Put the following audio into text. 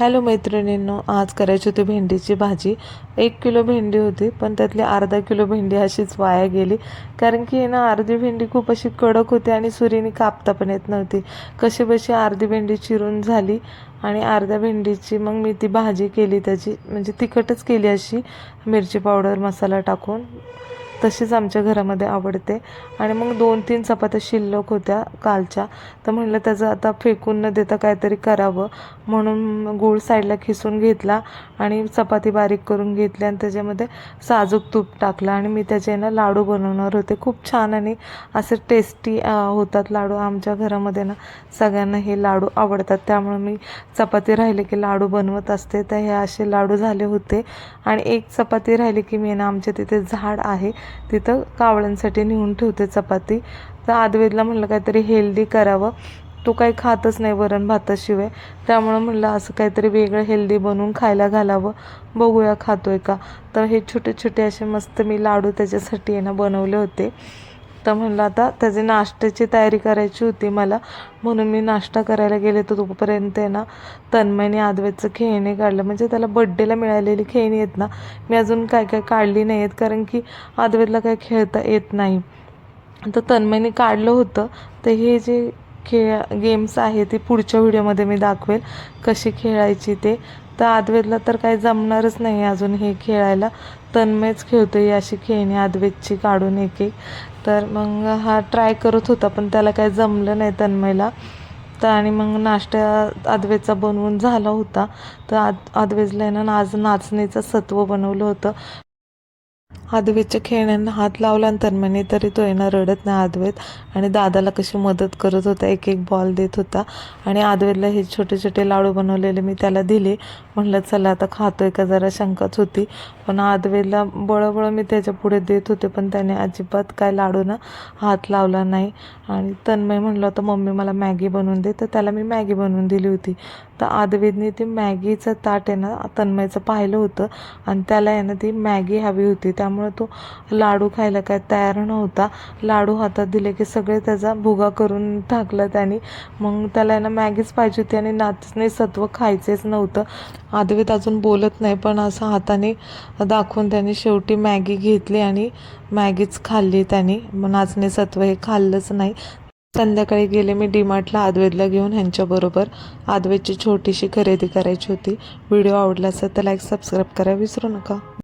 Hello मैत्रिणींनो, आज करायची होती भेंडीची भाजी। 1 किलो भेंडी होती, पण त्यातली अर्धा किलो भेंडी अशीच वाया गेली। कारण की ना अर्धी भेंडी खूप अशी कडक होती आणि सुरीने कापता पण येत नव्हती। कशीबशी अर्धी भेंडी चिरून झाली आणि अर्ध्या भेंडीची मग मी ती भाजी केली, त्याची म्हणजे तिखटच केली अशी मिरची पावडर मसाला टाकून। तशीच आमच्या घरामध्ये आवडते। आणि मग 2-3 चपात्या शिल्लक होत्या कालच्या, तर म्हणलं त्याचं आता फेकून न देता काहीतरी करावं, म्हणून गूळ साईडला खिसून घेतला आणि चपाती बारीक करून घेतली आणि त्याच्यामध्ये साजूक तूप टाकलं आणि मी त्याचे ना लाडू बनवणार होते। खूप छान आणि असे टेस्टी होतात लाडू। आमच्या घरामध्ये ना सगळ्यांना हे लाडू आवडतात, त्यामुळे मी चपाती राहिली की लाडू बनवत असते। तर हे असे लाडू झाले होते आणि एक चपाती राहिली की मी ना आमच्या तिथे झाड आहे तिथं कावळ्यांसाठी नेऊन ठेवते चपाती। तर आद्वैतला म्हणलं काहीतरी हेल्दी करावं, तो काही खातच नाही वरण भाताशिवाय, त्यामुळं म्हणलं असं काहीतरी वेगळं हेल्दी बनवून खायला घालावं, बघूया खातोय का। तर हे छोटे छोटे असे मस्त मी लाडू त्याच्यासाठी आहे ना बनवले होते। तर म्हणलं आता त्याची नाश्त्याची तयारी करायची होती मला, म्हणून मी नाश्ता करायला गेले तर तोपर्यंत आहे ना तन्मयने आद्वैतचं खेळणे काढलं। म्हणजे त्याला बड्डेला मिळालेली खेळणी आहेत ना, मी अजून काय काय काढली नाही आहेत, कारण की आद्वैतला काही खेळता येत नाही। तर तन्मयने काढलं होतं। तर हे जे गेम्स आहे ते पुढच्या व्हिडिओमध्ये मी दाखवेल कशी खेळायची ते। तर आद्वैतला तर काही जमणारच नाही अजून हे खेळायला, तन्मयच खेळतो ही अशी खेळणी आद्वैतची काढून एक एक। तर मग हा ट्राय करत होता, पण त्याला काही जमलं नाही तन्मयला। तर आणि मग नाश्ता आद्वैतचा बनवून झाला होता। तर आद्वैतला आहे ना आज नाचणीचं सत्व बनवलं होतं। आद्वैतच्या खेळण्यांना हात लावला आणि तन्मयने, तरी तो आहे ना रडत नाही आद्वैत, आणि दादाला कशी मदत करत होता, एक एक बॉल देत होता। आणि आद्वैतला हे छोटे छोटे लाडू बनवलेले मी त्याला दिले, म्हणलं चला आता खातोय का, जरा शंकाच होती। पण आद्वैतला बळबळ मी त्याच्या पुढे देत होते, पण त्याने अजिबात काय लाडूना हात लावला नाही। आणि तन्मय म्हणलं होतं मम्मी मला मॅगी बनवून दे, तर त्याला मी मॅगी बनवून दिली होती। तर आद्वैतने ते मॅगीचं ताट आहे ना तन्मयचं पाहिलं होतं आणि त्याला आहे ना ती मॅगी हवी होती, त्यामुळे तो लाडू खायला काय तयार नव्हता। लाडू हातात दिले की सगळे त्याचा भुगा करून टाकला त्याने। मग त्याला आहे ना मॅगीच पाहिजे होती आणि नाचणी सत्व खायचेच नव्हतं। आद्वैत अजून बोलत नाही, पण असं हाताने दाखवून त्याने शेवटी मॅगी घेतली आणि मॅगीच खाल्ली त्याने, नाचणी सत्व हे खाल्लंच नाही। संध्याकाळी गेले मी डीमार्टला आद्वैतला घेऊन ह्यांच्याबरोबर। आद्वैतची छोटीशी खरेदी करायची होती। व्हिडिओ आवडला असेल तर लाईक सबस्क्राईब करायला विसरू नका।